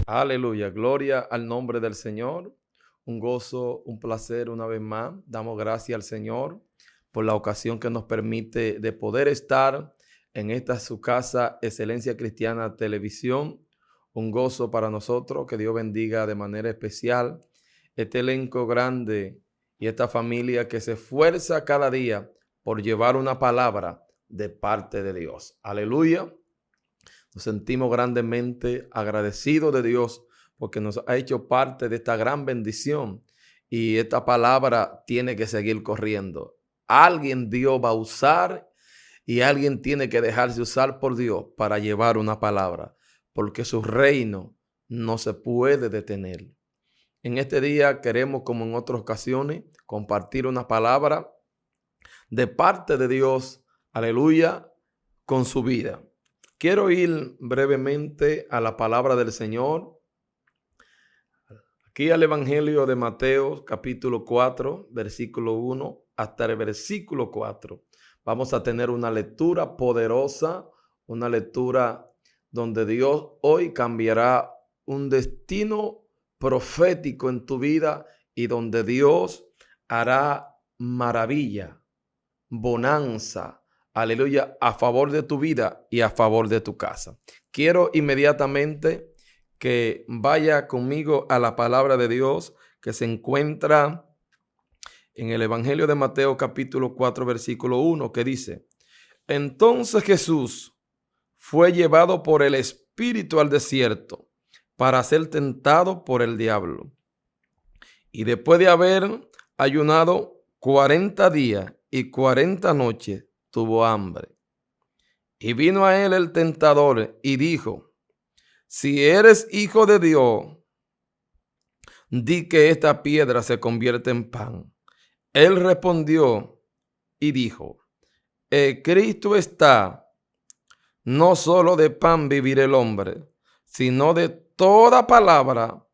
Aleluya, gloria al nombre del Señor. Un gozo, un placer una vez más. Damos gracias al Señor por la ocasión que nos permite de poder estar en esta su casa, Excelencia Cristiana Televisión. Un gozo para nosotros, que Dios bendiga de manera especial este elenco grande y esta familia que se esfuerza cada día por llevar una palabra de parte de Dios. Aleluya. Nos sentimos grandemente agradecidos de Dios porque nos ha hecho parte de esta gran bendición y esta palabra tiene que seguir corriendo. Alguien Dios va a usar y alguien tiene que dejarse usar por Dios para llevar una palabra, porque su reino no se puede detener. En este día queremos, como en otras ocasiones, compartir una palabra de parte de Dios, aleluya, con su vida. Quiero ir brevemente a la palabra del Señor. Aquí al Evangelio de Mateo, capítulo 4, versículo 1 hasta el versículo 4. Vamos a tener una lectura poderosa, una lectura donde Dios hoy cambiará un destino profético en tu vida y donde Dios hará maravilla, bonanza, aleluya, a favor de tu vida y a favor de tu casa. Quiero inmediatamente que vaya conmigo a la palabra de Dios que se encuentra en el Evangelio de Mateo capítulo 4 versículo 1, que dice: Entonces Jesús fue llevado por el Espíritu al desierto para ser tentado por el diablo. Y después de haber ayunado 40 días y 40 noches, tuvo hambre. Y vino a él el tentador y dijo: Si eres hijo de Dios, di que esta piedra se convierta en pan. Él respondió y dijo: Cristo está, no solo de pan vivir el hombre, sino de toda palabra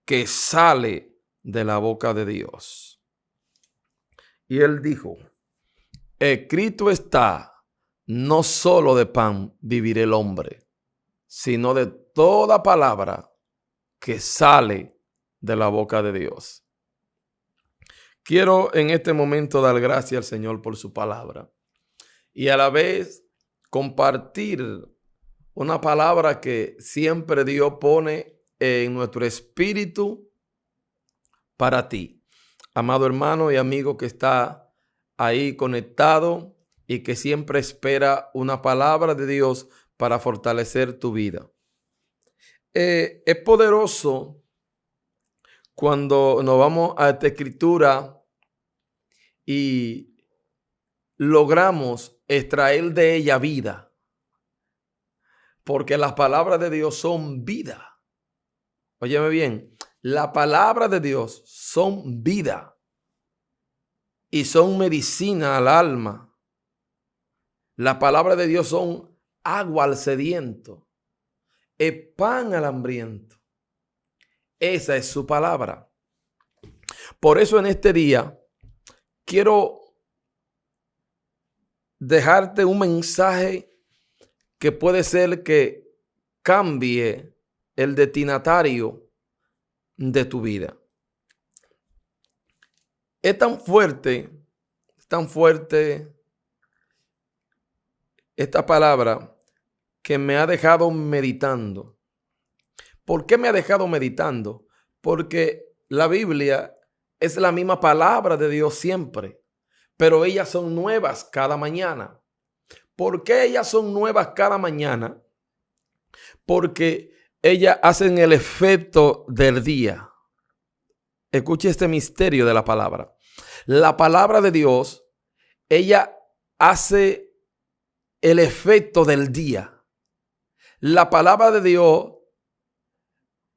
que sale de la boca de Dios. Y él dijo: Escrito está, no solo de pan vivir el hombre, sino de toda palabra que sale de la boca de Dios. Quiero en este momento dar gracias al Señor por su palabra y a la vez compartir una palabra que siempre Dios pone en nuestro espíritu para ti, amado hermano y amigo que está ahí conectado y que siempre espera una palabra de Dios para fortalecer tu vida. Es poderoso cuando nos vamos a esta escritura y logramos extraer de ella vida, porque las palabras de Dios son vida. Óyeme bien, la palabra de Dios son vida y son medicina al alma. La palabra de Dios son agua al sediento, es pan al hambriento. Esa es su palabra. Por eso en este día quiero dejarte un mensaje que puede ser que cambie el destinatario de tu vida. Es tan fuerte esta palabra que me ha dejado meditando. ¿Por qué me ha dejado meditando? Porque la Biblia es la misma palabra de Dios siempre, pero ellas son nuevas cada mañana. ¿Por qué ellas son nuevas cada mañana? Porque ellas hacen el efecto del día. Escuche este misterio de la palabra. La palabra de Dios, ella hace el efecto del día. La palabra de Dios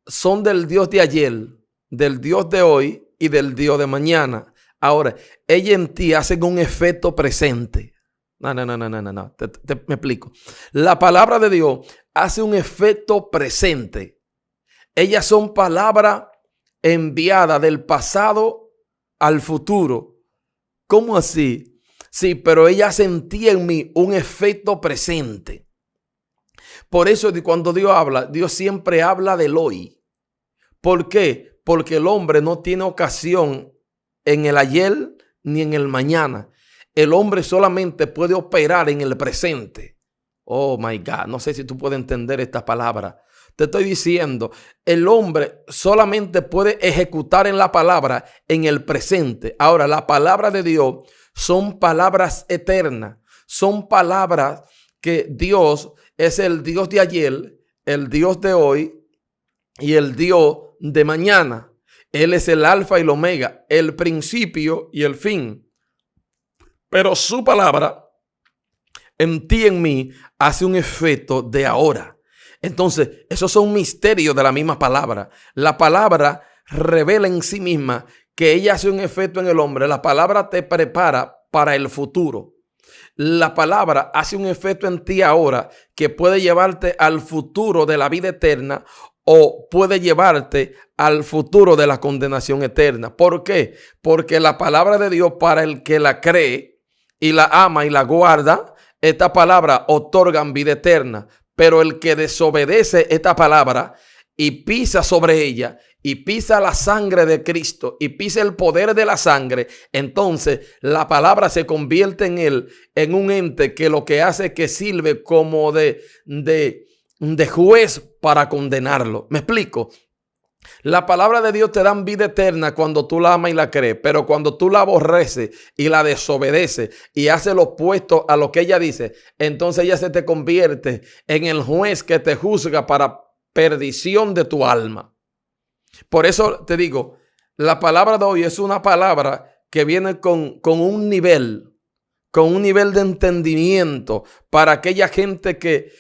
son del Dios de ayer, del Dios de hoy y del Dios de mañana. Ahora, ella en ti hacen un efecto presente. No. Me explico. La palabra de Dios hace un efecto presente. Ellas son palabras enviadas del pasado al futuro. ¿Cómo así? Sí, pero ella sentía en mí un efecto presente. Por eso cuando Dios habla, Dios siempre habla del hoy. ¿Por qué? Porque el hombre no tiene ocasión en el ayer ni en el mañana. El hombre solamente puede operar en el presente. Oh my God, no sé si tú puedes entender esta palabra. Te estoy diciendo, el hombre solamente puede ejecutar en la palabra en el presente. Ahora, la palabra de Dios son palabras eternas. Son palabras que Dios es el Dios de ayer, el Dios de hoy y el Dios de mañana. Él es el alfa y el omega, el principio y el fin. Pero su palabra en ti y en mí hace un efecto de ahora. Entonces, esos son misterios de la misma palabra. La palabra revela en sí misma que ella hace un efecto en el hombre. La palabra te prepara para el futuro. La palabra hace un efecto en ti ahora que puede llevarte al futuro de la vida eterna o puede llevarte al futuro de la condenación eterna. ¿Por qué? Porque la palabra de Dios, para el que la cree y la ama y la guarda, esta palabra otorgan vida eterna. Pero el que desobedece esta palabra y pisa sobre ella y pisa la sangre de Cristo y pisa el poder de la sangre, entonces la palabra se convierte en él, en un ente que lo que hace es que sirve como de juez para condenarlo. ¿Me explico? La palabra de Dios te da vida eterna cuando tú la amas y la crees, pero cuando tú la aborreces y la desobedeces y haces lo opuesto a lo que ella dice, entonces ella se te convierte en el juez que te juzga para perdición de tu alma. Por eso te digo, la palabra de hoy es una palabra que viene con un nivel de entendimiento para aquella gente que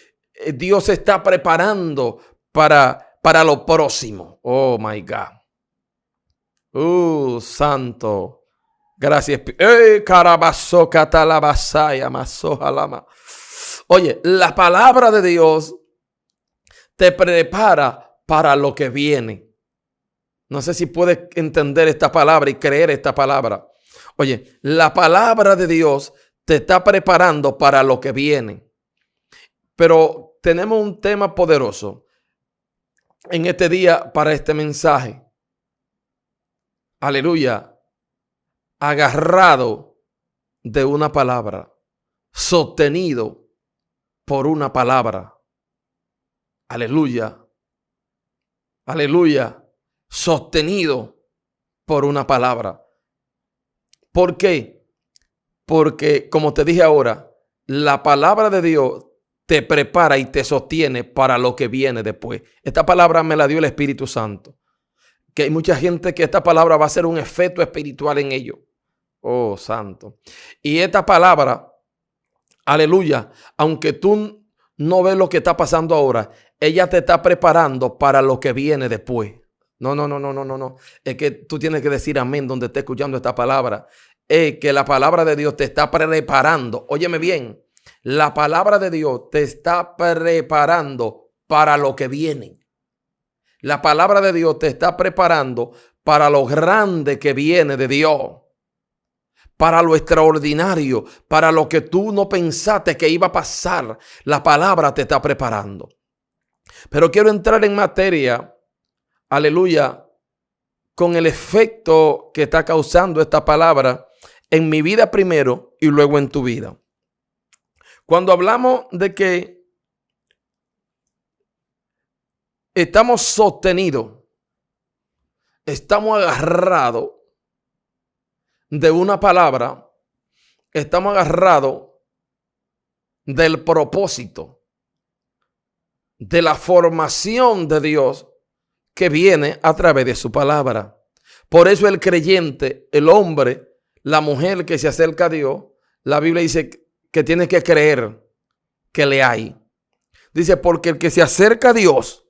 Dios está preparando para lo próximo. Oh my God. Santo. Gracias. Oye, la palabra de Dios te prepara para lo que viene. No sé si puedes entender esta palabra y creer esta palabra. Oye, la palabra de Dios te está preparando para lo que viene. Pero tenemos un tema poderoso en este día para este mensaje. Aleluya. Agarrado de una palabra, sostenido por una palabra. Aleluya. Aleluya. Sostenido por una palabra. ¿Por qué? Porque, como te dije ahora, la palabra de Dios te prepara y te sostiene para lo que viene después. Esta palabra me la dio el Espíritu Santo. Que hay mucha gente que esta palabra va a hacer un efecto espiritual en ellos. Oh, santo. Y esta palabra, aleluya, aunque tú no ves lo que está pasando ahora, ella te está preparando para lo que viene después. No. Es que tú tienes que decir amén donde estés escuchando esta palabra. Es que la palabra de Dios te está preparando. Óyeme bien. La palabra de Dios te está preparando para lo que viene. La palabra de Dios te está preparando para lo grande que viene de Dios. Para lo extraordinario, para lo que tú no pensaste que iba a pasar. La palabra te está preparando. Pero quiero entrar en materia, aleluya, con el efecto que está causando esta palabra en mi vida primero y luego en tu vida. Cuando hablamos de que estamos sostenidos, estamos agarrados de una palabra, estamos agarrados del propósito, de la formación de Dios que viene a través de su palabra. Por eso el creyente, el hombre, la mujer que se acerca a Dios, la Biblia dice que tiene que creer que le hay. Dice, porque el que se acerca a Dios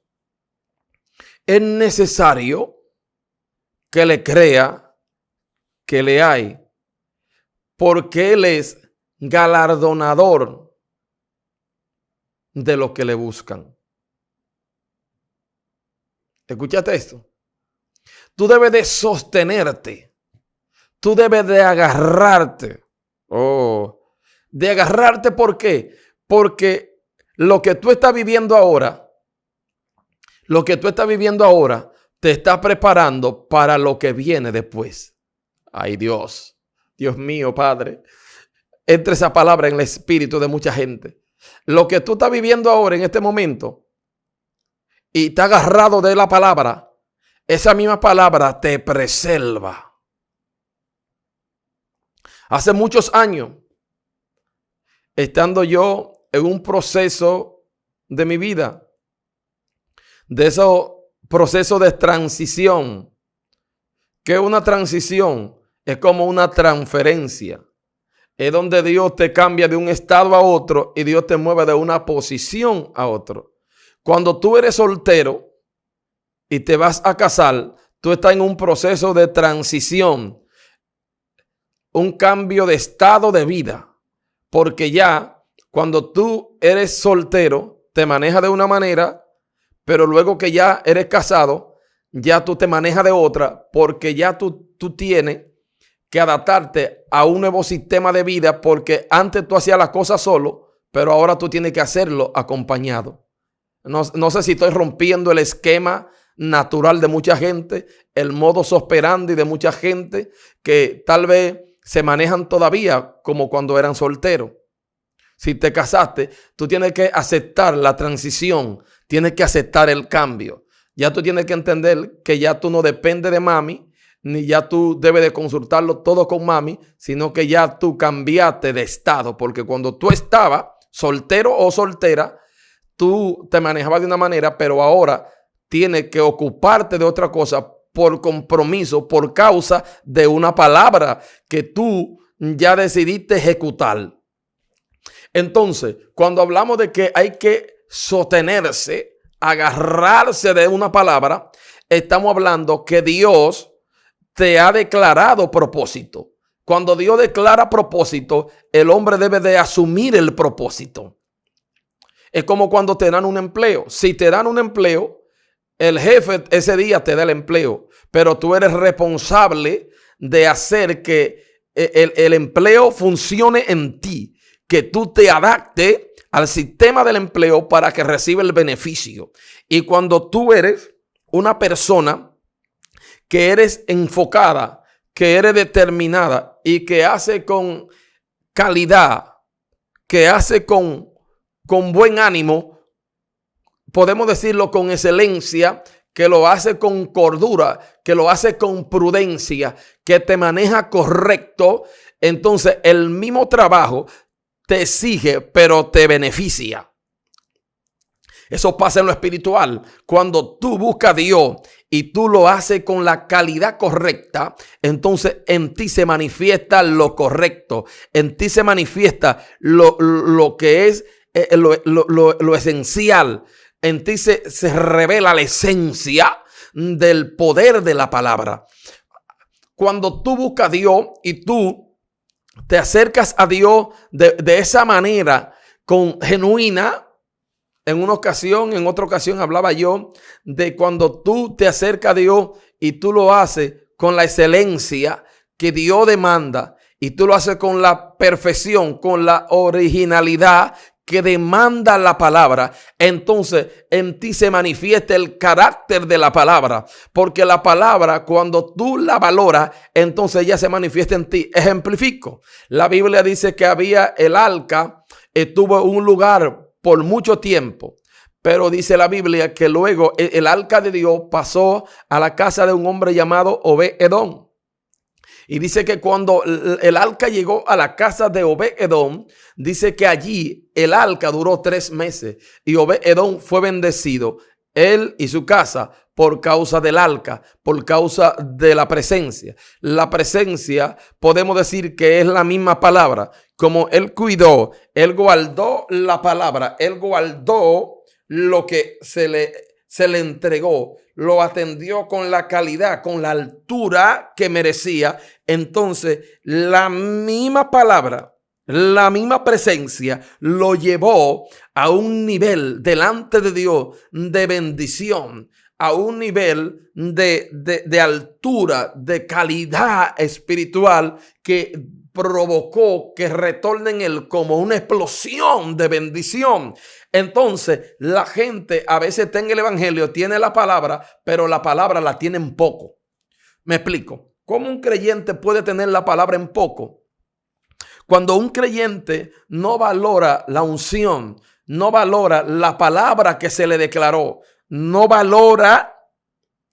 es necesario que le crea que le hay, porque Él es galardonador de los que le buscan. ¿Escuchaste esto? Tú debes de sostenerte. Tú debes de agarrarte. ¿Por qué? Porque lo que tú estás viviendo ahora, te está preparando para lo que viene después. Ay, Dios mío, Padre, entre esa palabra en el espíritu de mucha gente. Lo que tú estás viviendo ahora en este momento y te agarrado de la palabra, esa misma palabra te preserva. Hace muchos años, estando yo en un proceso de mi vida, de esos procesos de transición, que una transición es como una transferencia. Es donde Dios te cambia de un estado a otro y Dios te mueve de una posición a otro. Cuando tú eres soltero y te vas a casar, tú estás en un proceso de transición, un cambio de estado de vida. Porque ya cuando tú eres soltero, te manejas de una manera, pero luego que ya eres casado, ya tú te manejas de otra, porque ya tú tienes que adaptarte a un nuevo sistema de vida, porque antes tú hacías las cosas solo, pero ahora tú tienes que hacerlo acompañado. No sé si estoy rompiendo el esquema natural de mucha gente, el modus operandi de mucha gente que tal vez se manejan todavía como cuando eran solteros. Si te casaste, tú tienes que aceptar la transición, tienes que aceptar el cambio. Ya tú tienes que entender que ya tú no dependes de mami, ni ya tú debes de consultarlo todo con mami, sino que ya tú cambiaste de estado, porque cuando tú estabas soltero o soltera, tú te manejabas de una manera, pero ahora tienes que ocuparte de otra cosa por compromiso, por causa de una palabra que tú ya decidiste ejecutar. Entonces, cuando hablamos de que hay que sostenerse, agarrarse de una palabra, estamos hablando que Dios te ha declarado propósito. Cuando Dios declara propósito, el hombre debe de asumir el propósito. Es como cuando te dan un empleo. Si te dan un empleo, el jefe ese día te da el empleo, pero tú eres responsable de hacer que el empleo funcione en ti, que tú te adaptes al sistema del empleo para que reciba el beneficio. Y cuando tú eres una persona que eres enfocada, que eres determinada y que hace con calidad, que hace con buen ánimo, podemos decirlo con excelencia, que lo hace con cordura, que lo hace con prudencia, que te maneja correcto, entonces el mismo trabajo te exige, pero te beneficia. Eso pasa en lo espiritual. Cuando tú buscas a Dios y tú lo haces con la calidad correcta, entonces en ti se manifiesta lo correcto. En ti se manifiesta lo que es lo esencial. En ti se revela la esencia del poder de la palabra. Cuando tú buscas a Dios y tú te acercas a Dios de esa manera, con genuina. En otra ocasión hablaba yo de cuando tú te acercas a Dios y tú lo haces con la excelencia que Dios demanda y tú lo haces con la perfección, con la originalidad que demanda la palabra, entonces en ti se manifiesta el carácter de la palabra, porque la palabra, cuando tú la valoras, entonces ya se manifiesta en ti. Ejemplifico, la Biblia dice que había el arca, estuvo en un lugar por mucho tiempo, pero dice la Biblia que luego el arca de Dios pasó a la casa de un hombre llamado Obed-Edom. Y dice que cuando el arca llegó a la casa de Obed-Edom, dice que allí el arca duró 3 meses y Obed-Edom fue bendecido, él y su casa, por causa del arca, por causa de la presencia. La presencia podemos decir que es la misma palabra. Como él cuidó, él guardó la palabra, él guardó lo que se le entregó, lo atendió con la calidad, con la altura que merecía. Entonces, la misma palabra, la misma presencia lo llevó a un nivel delante de Dios de bendición, a un nivel de altura, de calidad espiritual que provocó que retorne en él como una explosión de bendición. Entonces, la gente a veces está en el evangelio, tiene la palabra, pero la palabra la tiene en poco. Me explico. ¿Cómo un creyente puede tener la palabra en poco? Cuando un creyente no valora la unción, no valora la palabra que se le declaró, no valora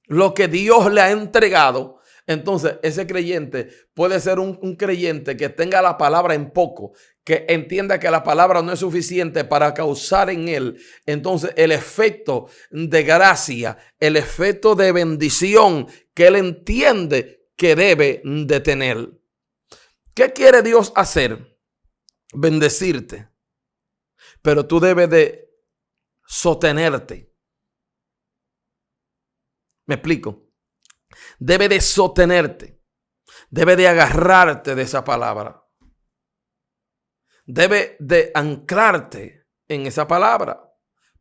lo que Dios le ha entregado, entonces ese creyente puede ser un creyente que tenga la palabra en poco, que entienda que la palabra no es suficiente para causar en él, entonces el efecto de gracia, el efecto de bendición que él entiende que debe de tener. ¿Qué quiere Dios hacer? Bendecirte. Pero tú debes de sostenerte. ¿Me explico? Debe de sostenerte. Debe de agarrarte de esa palabra. Debe de anclarte en esa palabra.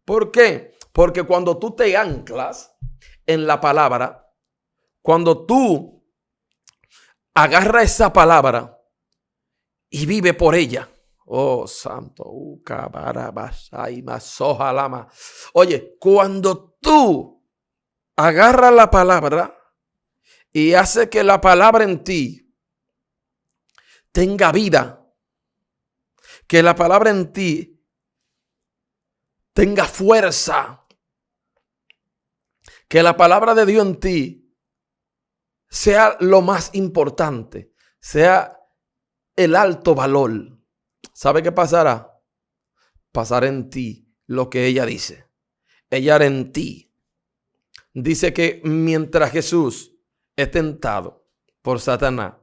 ¿Por qué? Porque cuando tú te anclas en la palabra, cuando tú agarras esa palabra y vive por ella. Oh, santo. Oye, cuando tú agarras la palabra y hace que la palabra en ti tenga vida, que la palabra en ti tenga fuerza, que la palabra de Dios en ti sea lo más importante, sea el alto valor. ¿Sabe qué pasará? Pasará en ti lo que ella dice. Ella hará en ti. Dice que mientras Jesús es tentado por Satanás,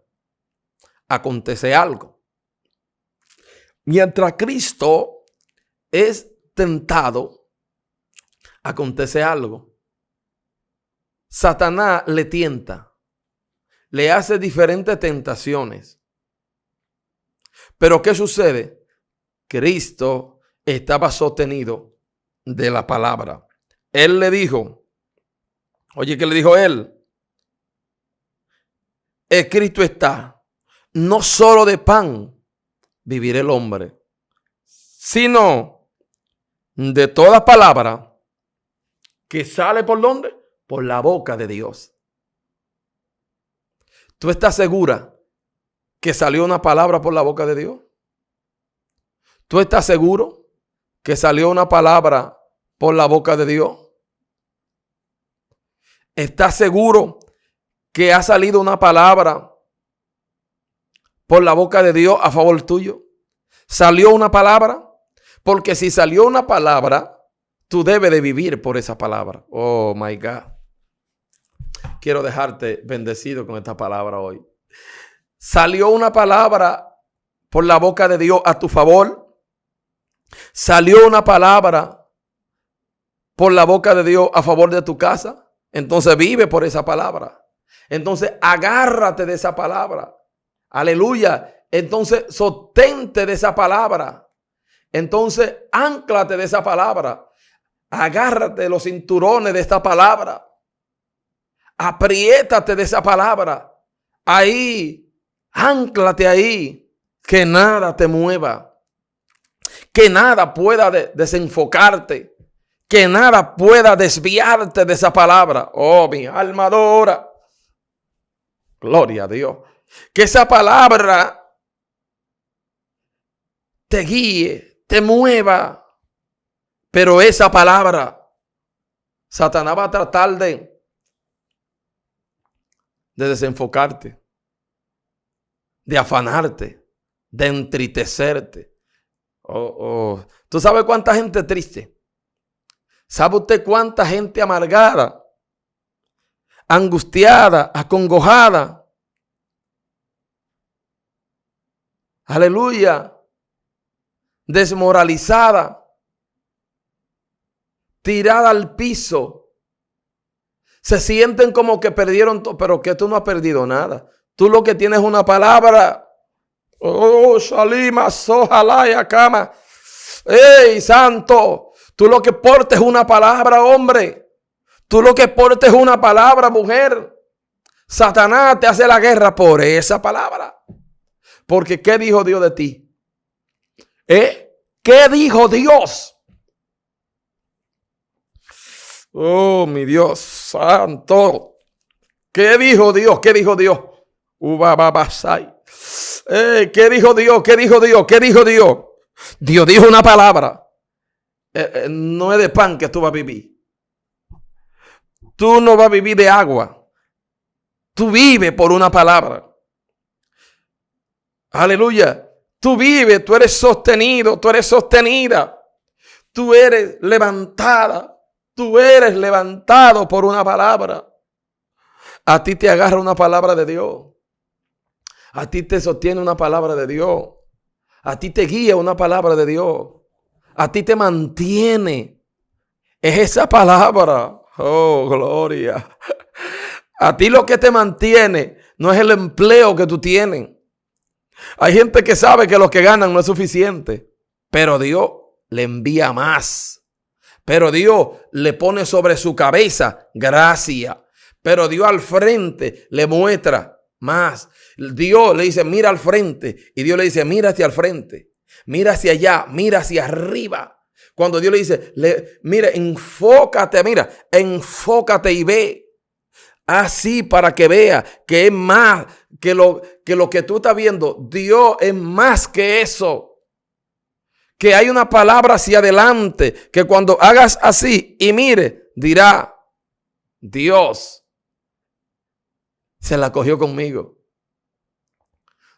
acontece algo. Mientras Cristo es tentado, acontece algo. Satanás le tienta, le hace diferentes tentaciones. Pero ¿qué sucede? Cristo estaba sostenido de la palabra. Él le dijo, oye, ¿qué le dijo él? Escrito está, no solo de pan vivirá el hombre, sino de toda palabra que sale ¿por dónde? Por la boca de Dios. ¿Tú estás segura que salió una palabra por la boca de Dios? ¿Tú estás seguro que salió una palabra por la boca de Dios? ¿Estás seguro que ha salido una palabra por la boca de Dios a favor tuyo? ¿Salió una palabra? Porque si salió una palabra, tú debes de vivir por esa palabra. Oh, my God. Quiero dejarte bendecido con esta palabra hoy. Salió una palabra por la boca de Dios a tu favor. Salió una palabra por la boca de Dios a favor de tu casa. Entonces vive por esa palabra. Entonces agárrate de esa palabra. Aleluya. Entonces sostente de esa palabra. Entonces ánclate de esa palabra. Agárrate de los cinturones de esta palabra. Apriétate de esa palabra. Ahí. Ánclate ahí, que nada te mueva, que nada pueda desenfocarte, que nada pueda desviarte de esa palabra. Oh, mi alma adora. Gloria a Dios. Que esa palabra te guíe, te mueva, pero esa palabra, Satanás va a tratar de desenfocarte, de afanarte, de entristecerte. ¿Tú sabes cuánta gente triste? ¿Sabe usted cuánta gente amargada, angustiada, acongojada? Aleluya. Desmoralizada, tirada al piso. Se sienten como que perdieron todo, pero que tú no has perdido nada. Tú lo que tienes es una palabra. Oh, Shalima, Sojalaya, Kama. ¡Ey, santo! Tú lo que portes es una palabra, hombre. Tú lo que portes es una palabra, mujer. Satanás te hace la guerra por esa palabra. Porque ¿qué dijo Dios de ti? ¿Qué dijo Dios? Oh, mi Dios santo. ¿Qué dijo Dios? ¿Qué dijo Dios? ¿Qué dijo Dios? ¿Qué dijo Dios? ¿Qué dijo Dios? Dios dijo una palabra. No es de pan que tú vas a vivir. Tú no vas a vivir de agua. Tú vives por una palabra. Aleluya. Tú vives, tú eres sostenido, tú eres sostenida. Tú eres levantada. Tú eres levantado por una palabra. A ti te agarra una palabra de Dios. A ti te sostiene una palabra de Dios. A ti te guía una palabra de Dios. A ti te mantiene. Es esa palabra. Oh, gloria. A ti lo que te mantiene no es el empleo que tú tienes. Hay gente que sabe que lo que ganan no es suficiente. Pero Dios le envía más. Pero Dios le pone sobre su cabeza gracia. Pero Dios al frente le muestra más. Dios le dice, mira al frente. Y Dios le dice, mira hacia el frente. Mira hacia allá, mira hacia arriba. Cuando Dios le dice, mira, enfócate, mira, enfócate y ve. Así para que vea que es más que lo que tú estás viendo. Dios es más que eso. Que hay una palabra hacia adelante. Que cuando hagas así y mire, dirá, Dios se la cogió conmigo.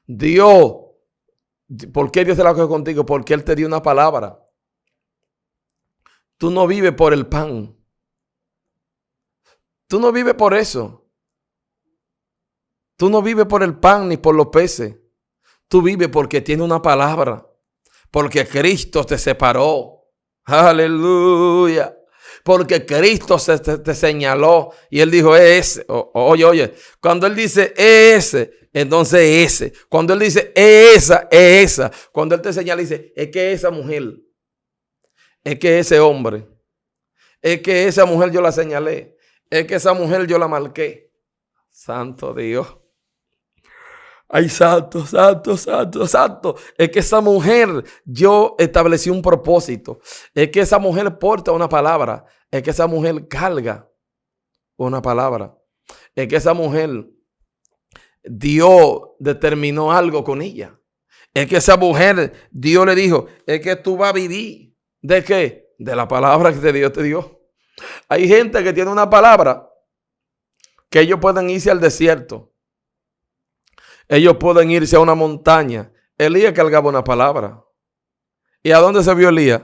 Dios, ¿por qué Dios se la cogió contigo? Porque Él te dio una palabra. Tú no vives por el pan. Tú no vives por eso. Tú no vives por el pan ni por los peces. Tú vives porque tiene una palabra. Porque Cristo te separó. Aleluya. Porque Cristo te señaló. Y Él dijo ese. Oye. Cuando Él dice ese, entonces ese. Cuando Él dice esa, es esa. Cuando Él te señala, dice, es que esa mujer. Es que ese hombre. Es que esa mujer yo la señalé. Es que esa mujer yo la marqué. Santo Dios. Ay, santo, santo, santo, santo. Es que esa mujer yo establecí un propósito. Es que esa mujer porta una palabra. Es que esa mujer carga una palabra. Es que esa mujer, Dios determinó algo con ella. Es que esa mujer, Dios le dijo, es que tú vas a vivir. ¿De qué? De la palabra que Dios te dio. Hay gente que tiene una palabra que ellos pueden irse al desierto. Ellos pueden irse a una montaña. Elías cargaba una palabra. ¿Y a dónde se vio Elías?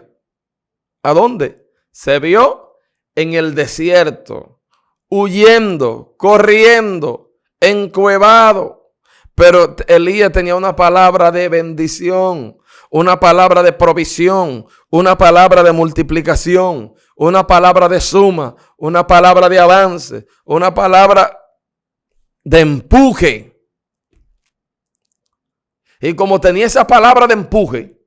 ¿A dónde? Se vio en el desierto, huyendo, corriendo, encuevado. Pero Elías tenía una palabra de bendición, una palabra de provisión, una palabra de multiplicación, una palabra de suma, una palabra de avance, una palabra de empuje. Y como tenía esa palabra de empuje,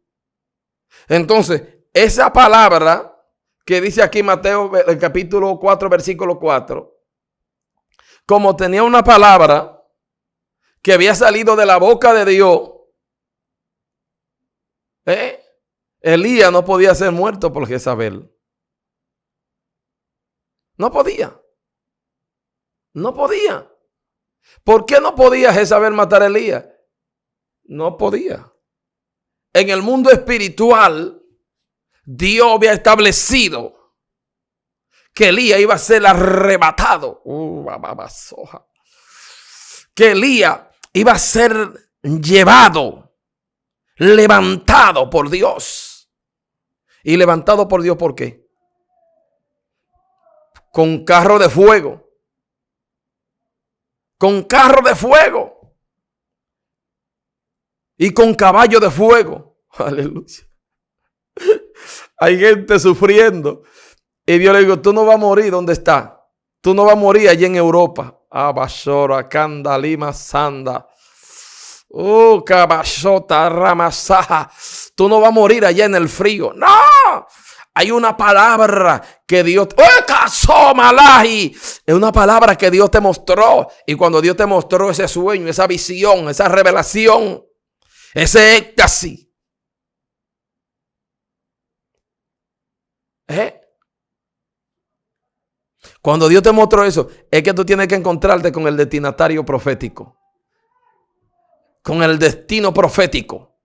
entonces esa palabra que dice aquí Mateo, el capítulo 4, versículo 4, como tenía una palabra que había salido de la boca de Dios, Elías no podía ser muerto por Jezabel. No podía. No podía. ¿Por qué no podía Jezabel matar a Elías? No podía. En el mundo espiritual, Dios había establecido que Elías iba a ser arrebatado. Que Elías iba a ser llevado, levantado por Dios. ¿Y levantado por Dios por qué? Con carro de fuego. Con carro de fuego. Y con caballo de fuego. Aleluya. Hay gente sufriendo. Y Dios le dijo, tú no vas a morir donde está. Tú no vas a morir allí en Europa. Abashora, Kandalima, Sanda. Cabashota, Ramasaja. Tú no vas a morir allá en el frío. No. Hay una palabra que Dios... Es una palabra que Dios te mostró. Y cuando Dios te mostró ese sueño, esa visión, esa revelación, ese éxtasis. Cuando Dios te mostró eso, es que tú tienes que encontrarte con el destinatario profético, con el destino profético.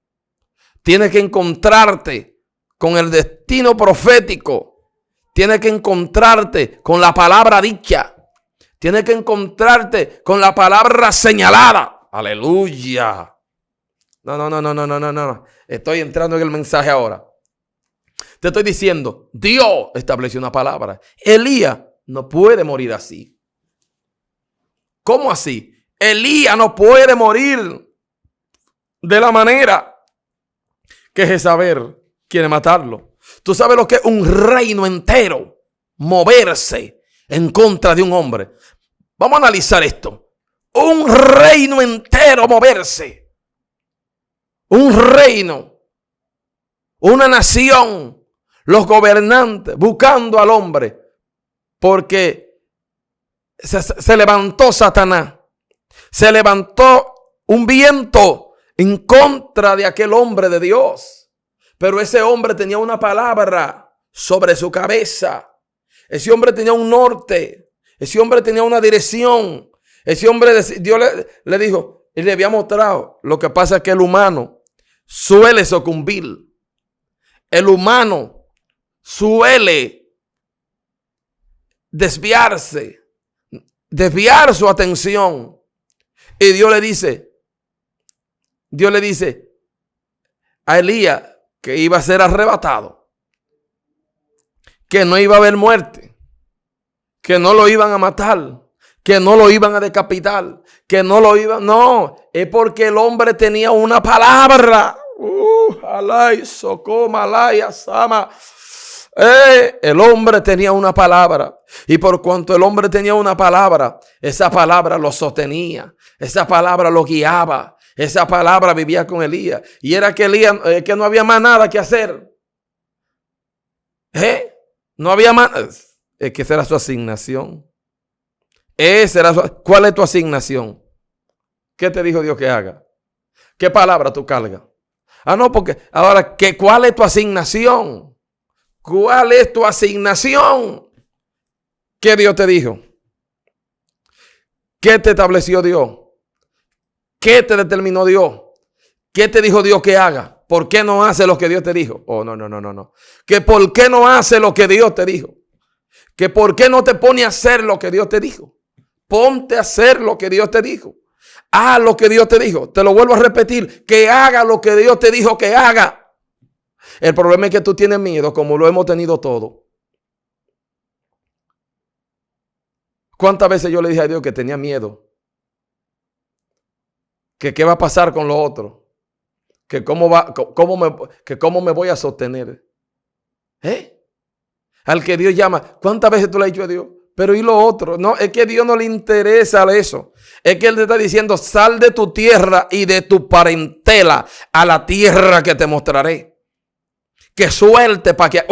Tienes que encontrarte con el destino profético. Tienes que encontrarte con la palabra dicha. Tienes que encontrarte con la palabra señalada. Aleluya. No. Estoy entrando en el mensaje ahora. Te estoy diciendo, Dios estableció una palabra. Elías no puede morir así. ¿Cómo así? Elías no puede morir de la manera que Jezabel quiere matarlo. Tú sabes lo que es un reino entero moverse en contra de un hombre. Vamos a analizar esto. Un reino entero moverse. Un reino. Una nación. Los gobernantes buscando al hombre. Porque se levantó Satanás. Se levantó un viento en contra de aquel hombre de Dios. Pero ese hombre tenía una palabra sobre su cabeza. Ese hombre tenía un norte. Ese hombre tenía una dirección. Ese hombre, Dios le dijo y le había mostrado. Lo que pasa es que el humano suele sucumbir. El humano suele desviar su atención. Y Dios le dice a Elías que iba a ser arrebatado, que no iba a haber muerte, que no lo iban a matar, que no lo iban a decapitar, que no lo iban. No, es porque el hombre tenía una palabra. Alay, Socoma, Alay, Sama. El hombre tenía una palabra. Y por cuanto el hombre tenía una palabra, esa palabra lo sostenía. Esa palabra lo guiaba. Esa palabra vivía con Elías. Y era que Elías, que no había más nada que hacer. No había más. Es que esa era su asignación. ¿Cuál es tu asignación? ¿Qué te dijo Dios que haga? ¿Qué palabra tú cargas? No, porque ahora, ¿cuál es tu asignación? ¿Cuál es tu asignación? ¿Qué Dios te dijo? ¿Qué te estableció Dios? ¿Qué te determinó Dios? ¿Qué te dijo Dios que haga? ¿Por qué no hace lo que Dios te dijo? No. ¿Que por qué no hace lo que Dios te dijo? ¿Que por qué no te pone a hacer lo que Dios te dijo? Ponte a hacer lo que Dios te dijo. Haz lo que Dios te dijo. Te lo vuelvo a repetir. Que haga lo que Dios te dijo que haga. El problema es que tú tienes miedo, como lo hemos tenido todo. ¿Cuántas veces yo le dije a Dios que tenía miedo? Que qué va a pasar con lo otro. Que cómo me voy a sostener. Al que Dios llama. ¿Cuántas veces tú le has dicho a Dios? Pero ¿y lo otro? No, es que a Dios no le interesa eso. Es que Él te está diciendo, sal de tu tierra y de tu parentela a la tierra que te mostraré. Que suelte para que...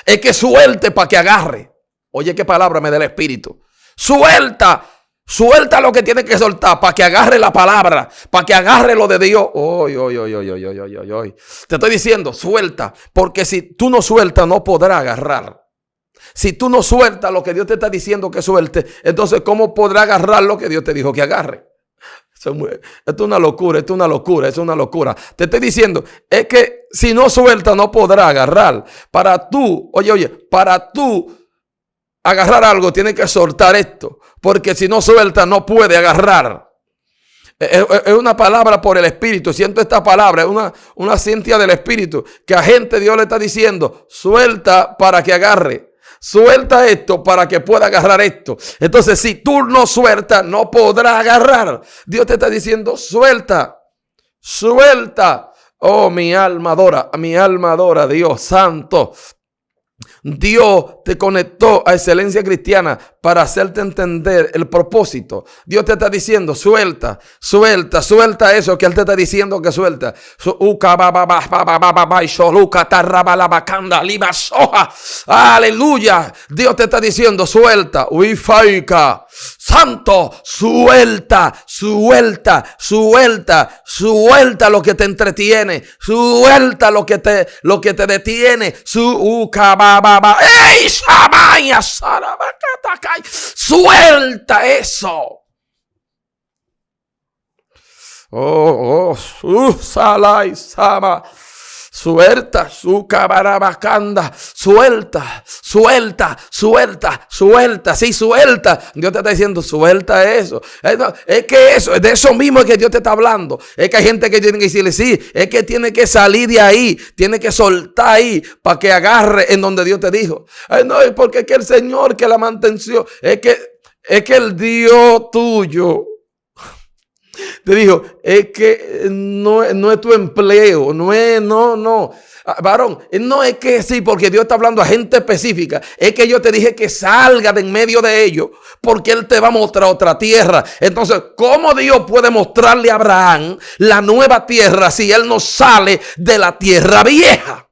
Es que suelte para que agarre. Oye, qué palabra me da el Espíritu. Suelta lo que tiene que soltar para que agarre la palabra, para que agarre lo de Dios. Te estoy diciendo, suelta, porque si tú no sueltas no podrás agarrar. Si tú no sueltas lo que Dios te está diciendo que suelte, entonces ¿cómo podrá agarrar lo que Dios te dijo que agarre? Esto es una locura. Te estoy diciendo, es que si no suelta no podrá agarrar. Para tú agarrar algo tienes que soltar esto, porque si no suelta no puede agarrar. Es una palabra por el Espíritu. Siento esta palabra, es una ciencia del Espíritu, que a gente Dios le está diciendo, suelta para que agarre. Suelta esto para que pueda agarrar esto. Entonces, si tú no sueltas, no podrás agarrar. Dios te está diciendo, suelta. Oh, mi alma adora, Dios santo. Dios te conectó a Excelencia Cristiana para hacerte entender el propósito. Dios te está diciendo, suelta eso que Él te está diciendo que suelta. Aleluya. Dios te está diciendo, suelta. Santo, suelta lo que te entretiene, suelta lo que te detiene, suelta eso. Salai, sama. Suelta, su cabarabacanda, suelta. Sí, suelta. Dios te está diciendo, suelta eso. Es que eso, de eso mismo es que Dios te está hablando. Es que hay gente que tiene que decirle, sí, es que tiene que salir de ahí, tiene que soltar ahí para que agarre en donde Dios te dijo. No, es porque es que el Señor que la mantenció, es que el Dios tuyo te dijo, es que no es tu empleo, no. Varón, no es que sí, porque Dios está hablando a gente específica. Es que yo te dije que salga de en medio de ellos, porque Él te va a mostrar otra tierra. Entonces, ¿cómo Dios puede mostrarle a Abraham la nueva tierra si Él no sale de la tierra vieja?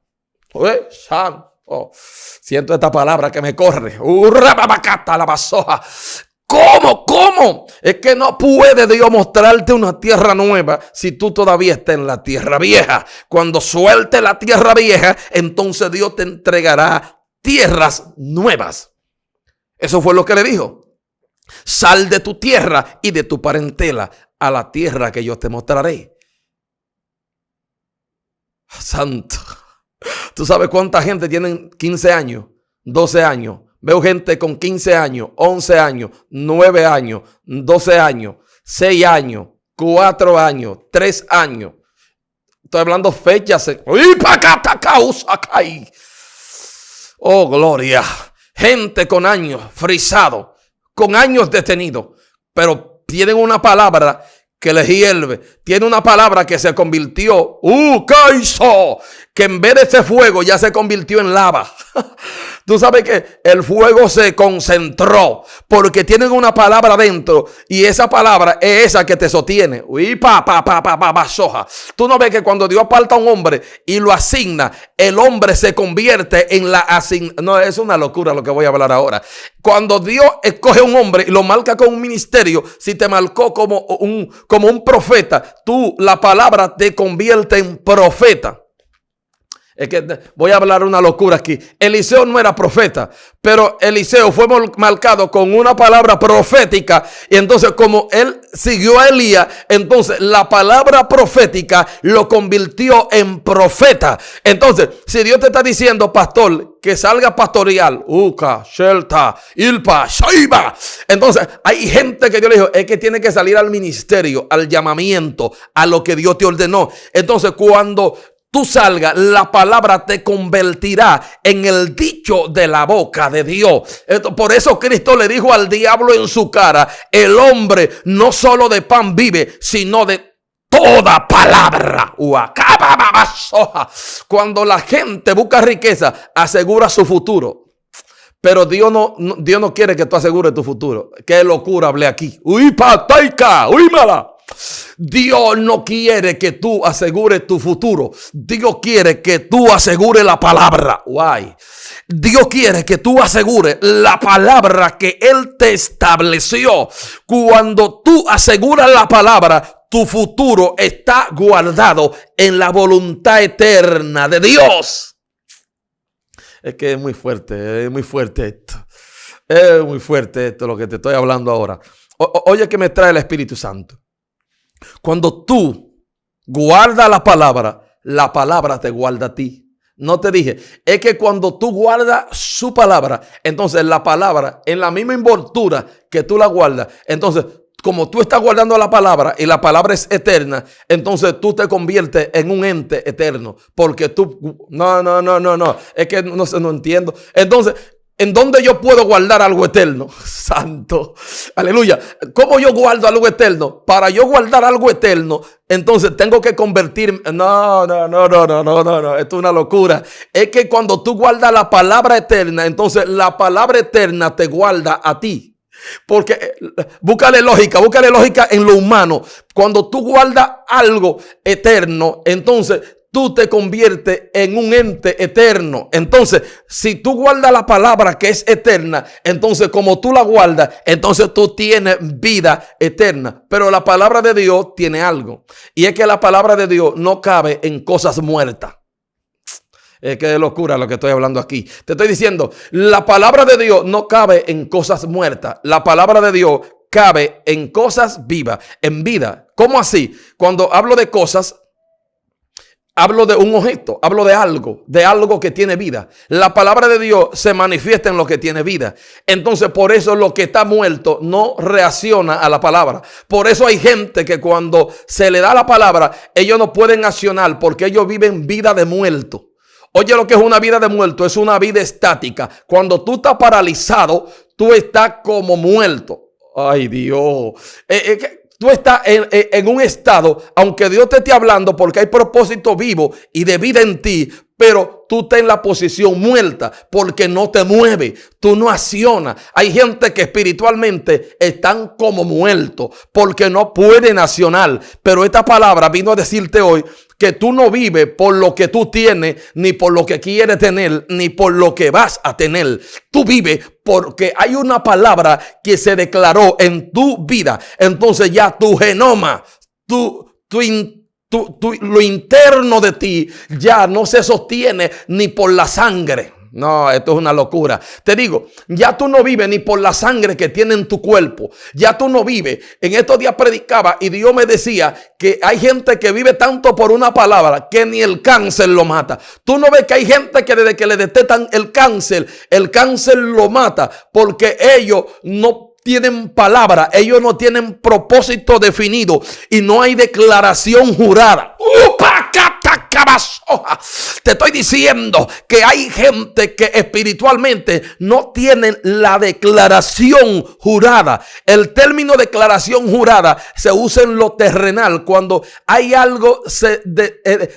Santo, siento esta palabra que me corre. La basoja. ¿Cómo? Es que no puede Dios mostrarte una tierra nueva si tú todavía estás en la tierra vieja. Cuando suelte la tierra vieja, entonces Dios te entregará tierras nuevas. Eso fue lo que le dijo. Sal de tu tierra y de tu parentela a la tierra que yo te mostraré. Santo. ¿Tú sabes cuánta gente tiene 15 años, 12 años? Veo gente con 15 años, 11 años, 9 años, 12 años, 6 años, 4 años, 3 años. Estoy hablando fechas. Oh, gloria. Gente con años frisados, con años detenidos, pero tienen una palabra que les hierve. Tiene una palabra que se convirtió, que en vez de ese fuego ya se convirtió en lava. Tú sabes que el fuego se concentró porque tienen una palabra dentro y esa palabra es esa que te sostiene. Soja. Tú no ves que cuando Dios aparta a un hombre y lo asigna, el hombre se convierte en la asignación. No, es una locura lo que voy a hablar ahora. Cuando Dios escoge a un hombre y lo marca con un ministerio, si te marcó como un profeta, la palabra te convierte en profeta. Es que voy a hablar una locura aquí. Eliseo no era profeta, pero Eliseo fue marcado con una palabra profética. Y entonces, como él siguió a Elías, entonces la palabra profética lo convirtió en profeta. Entonces, si Dios te está diciendo, pastor, que salga pastoreal, Shelta, Ilpa, Shaiba. Entonces, hay gente que Dios le dijo, es que tiene que salir al ministerio, al llamamiento, a lo que Dios te ordenó. Entonces, cuando tú salgas, la palabra te convertirá en el dicho de la boca de Dios. Por eso Cristo le dijo al diablo en su cara, el hombre no solo de pan vive, sino de toda palabra. Cuando la gente busca riqueza, asegura su futuro. Pero Dios no quiere que tú asegures tu futuro. Qué locura hablé aquí. Mala. Dios no quiere que tú asegures tu futuro. Dios quiere que tú asegures la palabra. Dios quiere que tú asegures la palabra que Él te estableció. Cuando tú aseguras la palabra, tu futuro está guardado en la voluntad eterna de Dios. Es que es muy fuerte esto. Es muy fuerte esto lo que te estoy hablando ahora. Oye, que me trae el Espíritu Santo. Cuando tú guardas la palabra te guarda a ti. No te dije, es que cuando tú guardas su palabra, entonces la palabra en la misma envoltura que tú la guardas, entonces como tú estás guardando la palabra y la palabra es eterna, entonces tú te conviertes en un ente eterno. Porque tú, no, es que no entiendo. Entonces, ¿En dónde yo puedo guardar algo eterno? Santo, aleluya. ¿Cómo yo guardo algo eterno? Para yo guardar algo eterno, entonces tengo que convertirme. No. Esto es una locura. Es que cuando tú guardas la palabra eterna, entonces la palabra eterna te guarda a ti. Porque búscale lógica en lo humano. Cuando tú guardas algo eterno, entonces tú te conviertes en un ente eterno. Entonces, si tú guardas la palabra que es eterna, entonces como tú la guardas, entonces tú tienes vida eterna. Pero la palabra de Dios tiene algo. Y es que la palabra de Dios no cabe en cosas muertas. Es que es locura lo que estoy hablando aquí. Te estoy diciendo, la palabra de Dios no cabe en cosas muertas. La palabra de Dios cabe en cosas vivas, en vida. ¿Cómo así? Cuando hablo de cosas, hablo de un objeto, hablo de algo que tiene vida. La palabra de Dios se manifiesta en lo que tiene vida. Entonces, por eso lo que está muerto no reacciona a la palabra. Por eso hay gente que cuando se le da la palabra, ellos no pueden accionar porque ellos viven vida de muerto. Oye, lo que es una vida de muerto es una vida estática. Cuando tú estás paralizado, tú estás como muerto. Ay, Dios. Tú estás en un estado, aunque Dios te esté hablando porque hay propósito vivo y de vida en ti, pero tú estás en la posición muerta porque no te mueves, tú no accionas. Hay gente que espiritualmente están como muertos porque no pueden accionar. Pero esta palabra vino a decirte hoy que tú no vives por lo que tú tienes, ni por lo que quieres tener, ni por lo que vas a tener. Tú vives porque hay una palabra que se declaró en tu vida. Entonces ya tu genoma, lo interno de ti ya no se sostiene ni por la sangre. No, esto es una locura. Te digo, ya tú no vives ni por la sangre que tiene en tu cuerpo. Ya tú no vives. En estos días predicaba y Dios me decía que hay gente que vive tanto por una palabra que ni el cáncer lo mata. Tú no ves que hay gente que desde que le detectan el cáncer lo mata porque ellos no tienen palabra, ellos no tienen propósito definido y no hay declaración jurada. Te estoy diciendo que hay gente que espiritualmente no tienen la declaración jurada. El término declaración jurada se usa en lo terrenal cuando hay algo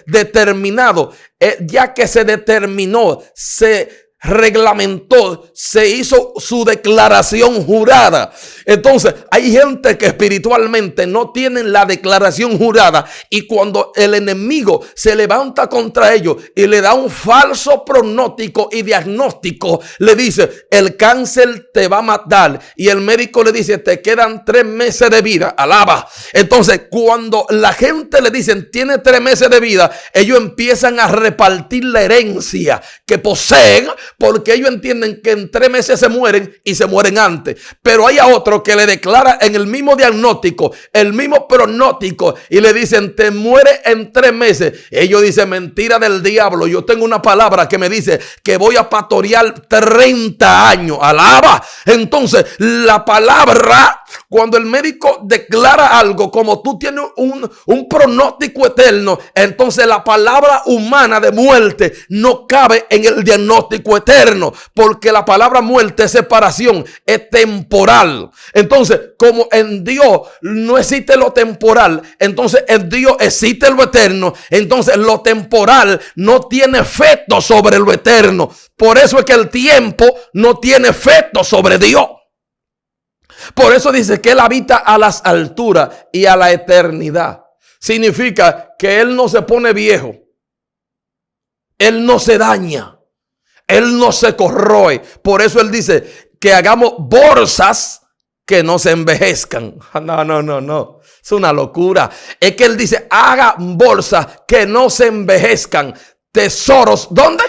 determinado, ya que se determinó, se reglamentó, se hizo su declaración jurada. Entonces hay gente que espiritualmente no tienen la declaración jurada y cuando el enemigo se levanta contra ellos y le da un falso pronóstico y diagnóstico, le dice el cáncer te va a matar y el médico le dice te quedan 3 meses de vida. Alaba. Entonces cuando la gente le dicen tiene 3 meses de vida, ellos empiezan a repartir la herencia que poseen porque ellos entienden que en 3 meses se mueren y se mueren antes. Pero hay a otro que le declara en el mismo diagnóstico, el mismo pronóstico y le dicen te muere en 3 meses. Ellos dicen mentira del diablo. Yo tengo una palabra que me dice que voy a pastorear 30 años. Alaba. Entonces la palabra, cuando el médico declara algo, como tú tienes un pronóstico eterno, entonces la palabra humana de muerte no cabe en el diagnóstico eterno, porque la palabra muerte es separación, es temporal. Entonces, como en Dios no existe lo temporal, entonces en Dios existe lo eterno. Entonces lo temporal no tiene efecto sobre lo eterno. Por eso es que el tiempo no tiene efecto sobre Dios. Por eso dice que Él habita a las alturas y a la eternidad. Significa que Él no se pone viejo. Él no se daña. Él no se corroe. Por eso Él dice que hagamos bolsas que no se envejezcan. No. Es una locura. Es que Él dice, haga bolsas que no se envejezcan. Tesoros, ¿dónde?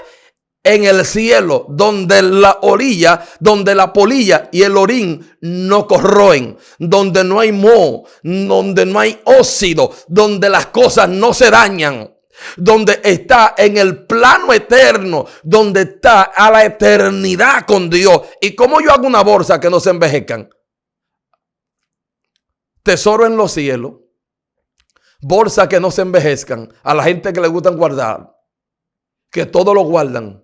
En el cielo, donde la orilla, donde la polilla y el orín no corroen, donde no hay moho, donde no hay óxido, donde las cosas no se dañan, donde está en el plano eterno, donde está a la eternidad con Dios. ¿Y cómo yo hago una bolsa que no se envejezcan? Tesoro en los cielos, bolsa que no se envejezcan. A la gente que le gustan guardar, que todo lo guardan.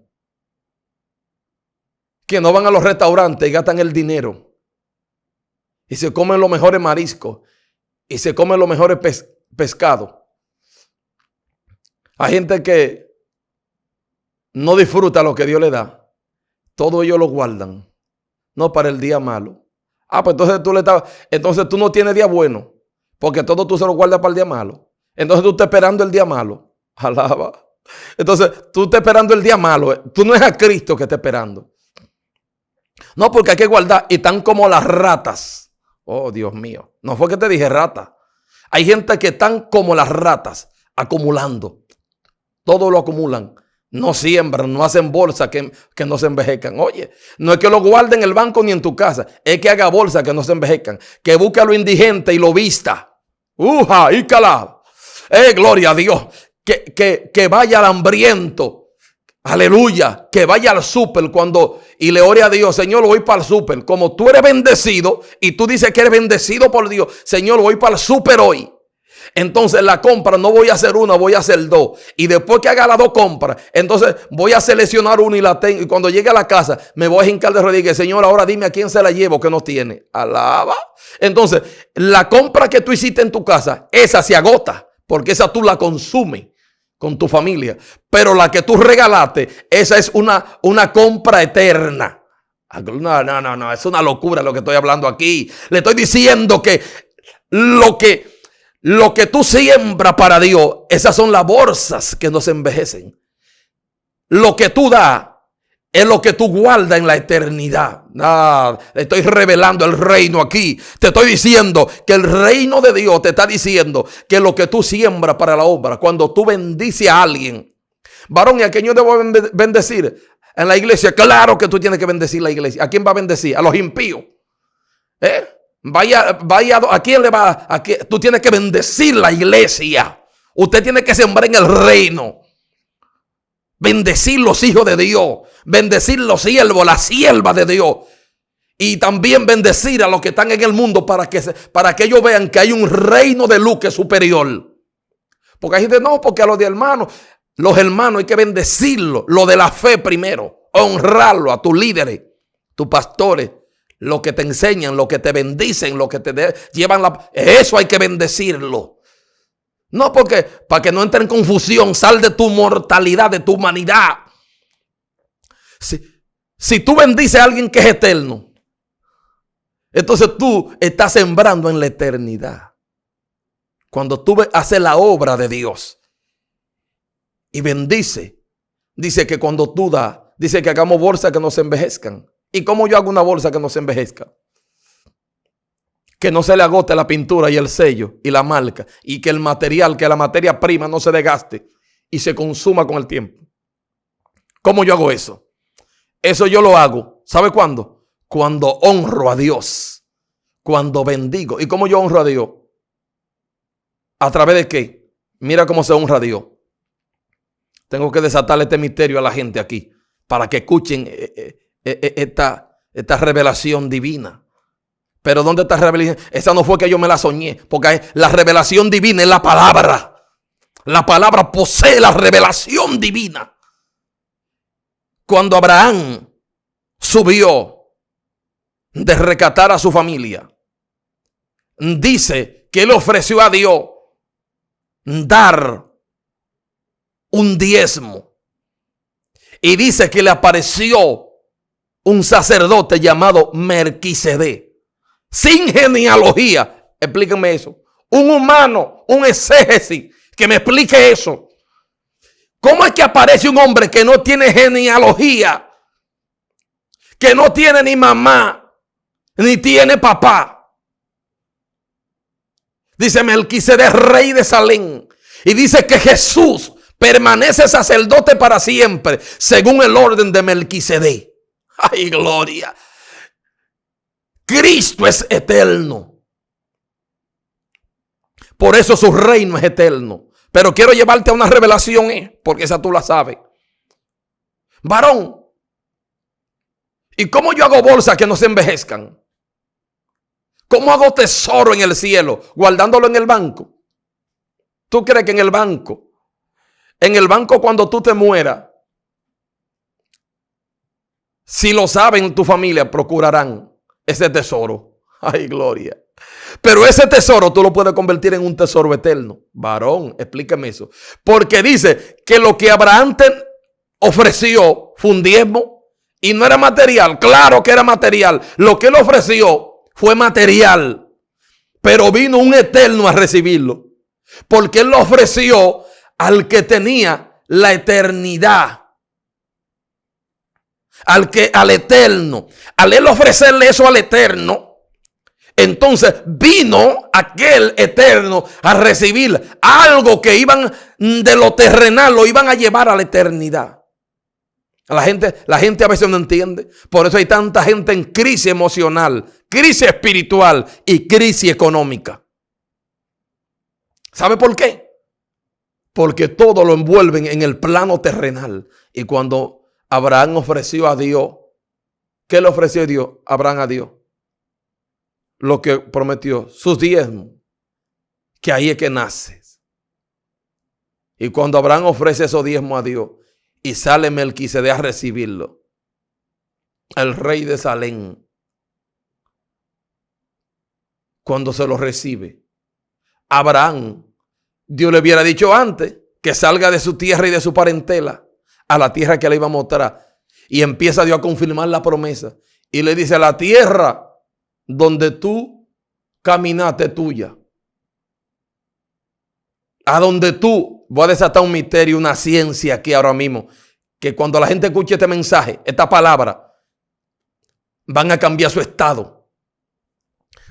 que no van a los restaurantes y gastan el dinero y se comen los mejores mariscos y se comen los mejores pescados. Hay gente que no disfruta lo que Dios le da. Todo ellos lo guardan. No para el día malo. Pues entonces tú no tienes día bueno. Porque todo tú se lo guardas para el día malo. Entonces tú estás esperando el día malo. Alaba. Entonces tú estás esperando el día malo. Tú no es a Cristo que estás esperando. No, porque hay que guardar. Y están como las ratas. Oh, Dios mío. No fue que te dije rata. Hay gente que están como las ratas. Acumulando. Todo lo acumulan. No siembran, no hacen bolsa que no se envejezcan. Oye, no es que lo guarden en el banco ni en tu casa. Es que haga bolsa que no se envejezcan. Que busque a lo indigente y lo vista. ¡Uja! ¡Y calado! ¡Gloria a Dios! Que vaya al hambriento. ¡Aleluya! Que vaya al súper y le ore a Dios. Señor, voy para el súper. Como tú eres bendecido y tú dices que eres bendecido por Dios. Señor, voy para el súper hoy. Entonces la compra no voy a hacer una, voy a hacer dos. Y después que haga las dos compras, entonces voy a seleccionar una y la tengo. Y cuando llegue a la casa, me voy a hincar de rodillas. Señor, ahora dime a quién se la llevo que no tiene. Alaba. Entonces, la compra que tú hiciste en tu casa, esa se agota. Porque esa tú la consumes con tu familia. Pero la que tú regalaste, esa es una compra eterna. No, es una locura lo que estoy hablando aquí. Le estoy diciendo que lo que tú siembras para Dios, esas son las bolsas que no se envejecen. Lo que tú das es lo que tú guardas en la eternidad. Estoy revelando el reino aquí. Te estoy diciendo que el reino de Dios te está diciendo que lo que tú siembras para la obra, cuando tú bendices a alguien, varón, ¿y a quién yo debo bendecir? En la iglesia, claro que tú tienes que bendecir la iglesia. ¿A quién va a bendecir? A los impíos. Vaya, ¿a quién le va? Tú tienes que bendecir la iglesia. Usted tiene que sembrar en el reino. Bendecir los hijos de Dios. Bendecir los siervos, las siervas de Dios. Y también bendecir a los que están en el mundo para que ellos vean que hay un reino de luz que es superior. Porque hay gente, no, porque a los hermanos hay que bendecirlos. Lo de la fe primero. Honrarlo a tus líderes, tus pastores. Lo que te enseñan, lo que te bendicen, lo que te llevan eso hay que bendecirlo. No porque, para que no entre en confusión, sal de tu mortalidad, de tu humanidad. Si tú bendices a alguien que es eterno, entonces tú estás sembrando en la eternidad. Cuando tú haces la obra de Dios y bendice, dice que cuando tú das, dice que hagamos bolsas que no se envejezcan. ¿Y cómo yo hago una bolsa que no se envejezca? Que no se le agote la pintura y el sello y la marca. Y que el material, que la materia prima no se desgaste y se consuma con el tiempo. ¿Cómo yo hago eso? Eso yo lo hago. ¿Sabe cuándo? Cuando honro a Dios. Cuando bendigo. ¿Y cómo yo honro a Dios? ¿A través de qué? Mira cómo se honra a Dios. Tengo que desatarle este misterio a la gente aquí para que escuchen esta revelación divina. Pero ¿dónde está la revelación? Esa no fue que yo me la soñé, porque la revelación divina es la palabra. La palabra posee la revelación divina. Cuando Abraham subió de rescatar a su familia, dice que él ofreció a Dios dar un diezmo. Y dice que le apareció un sacerdote llamado Melquisedec, sin genealogía. Explíquenme eso. Un humano, un exégesis, que me explique eso. ¿Cómo es que aparece un hombre que no tiene genealogía? Que no tiene ni mamá, ni tiene papá. Dice Melquisedec, rey de Salem. Y dice que Jesús permanece sacerdote para siempre, según el orden de Melquisedec. ¡Ay, gloria! Cristo es eterno. Por eso su reino es eterno. Pero quiero llevarte a una revelación, porque esa tú la sabes. Varón, ¿y cómo yo hago bolsas que no se envejezcan? ¿Cómo hago tesoro en el cielo, guardándolo en el banco? ¿Tú crees que en el banco cuando tú te mueras, Si lo saben tu familia, procurarán ese tesoro. Ay, gloria. Pero ese tesoro tú lo puedes convertir en un tesoro eterno. Varón, explícame eso. Porque dice que lo que Abraham ofreció fue un diezmo y no era material. Claro que era material. Lo que él ofreció fue material. Pero vino un eterno a recibirlo. Porque él lo ofreció al que tenía la eternidad. Al eterno. Al él ofrecerle eso al eterno, entonces vino aquel eterno a recibir algo que iban de lo terrenal, lo iban a llevar a la eternidad. La gente a veces no entiende. Por eso hay tanta gente en crisis emocional, crisis espiritual y crisis económica. ¿Sabe por qué? Porque todo lo envuelven en el plano terrenal. Y cuando Abraham ofreció a Dios, ¿qué le ofreció Dios? Abraham a Dios lo que prometió, sus diezmos, que ahí es que naces. Y cuando Abraham ofrece esos diezmos a Dios y sale Melquisedec a recibirlo, el rey de Salem, cuando se lo recibe, Abraham, Dios le hubiera dicho antes que salga de su tierra y de su parentela a la tierra que le iba a mostrar. Y empieza Dios a confirmar la promesa. Y le dice, la tierra donde tú caminaste tuya. A donde tú, voy a desatar un misterio, una ciencia aquí ahora mismo, que cuando la gente escuche este mensaje, esta palabra, van a cambiar su estado.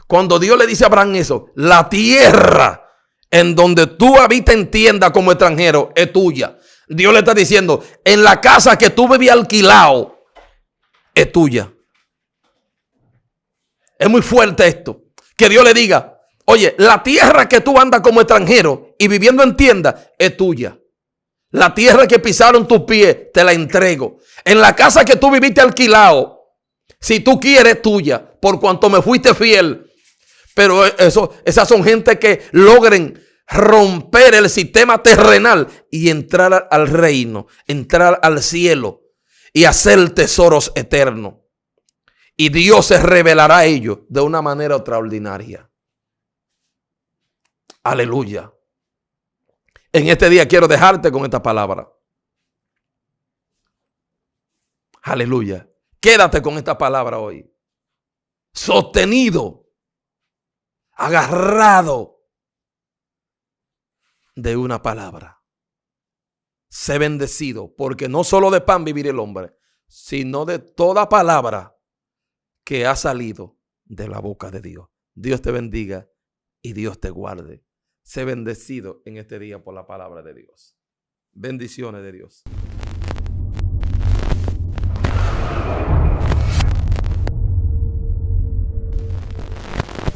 Cuando Dios le dice a Abraham eso, la tierra en donde tú habitas en tienda como extranjero es tuya. Dios le está diciendo, en la casa que tú vivías alquilado es tuya. Es muy fuerte esto. Que Dios le diga, oye, la tierra que tú andas como extranjero y viviendo en tienda es tuya. La tierra que pisaron tus pies te la entrego. En la casa que tú viviste alquilado, si tú quieres, tuya, por cuanto me fuiste fiel. Pero esas son gente que logren romper el sistema terrenal y entrar al reino, entrar al cielo y hacer tesoros eternos. Y Dios se revelará a ellos de una manera extraordinaria. Aleluya. En este día quiero dejarte con esta palabra. Aleluya. Quédate con esta palabra hoy. Sostenido, agarrado de una palabra. Sé bendecido, porque no solo de pan vivirá el hombre, sino de toda palabra que ha salido de la boca de Dios. Dios te bendiga y Dios te guarde. Sé bendecido en este día por la palabra de Dios. Bendiciones de Dios.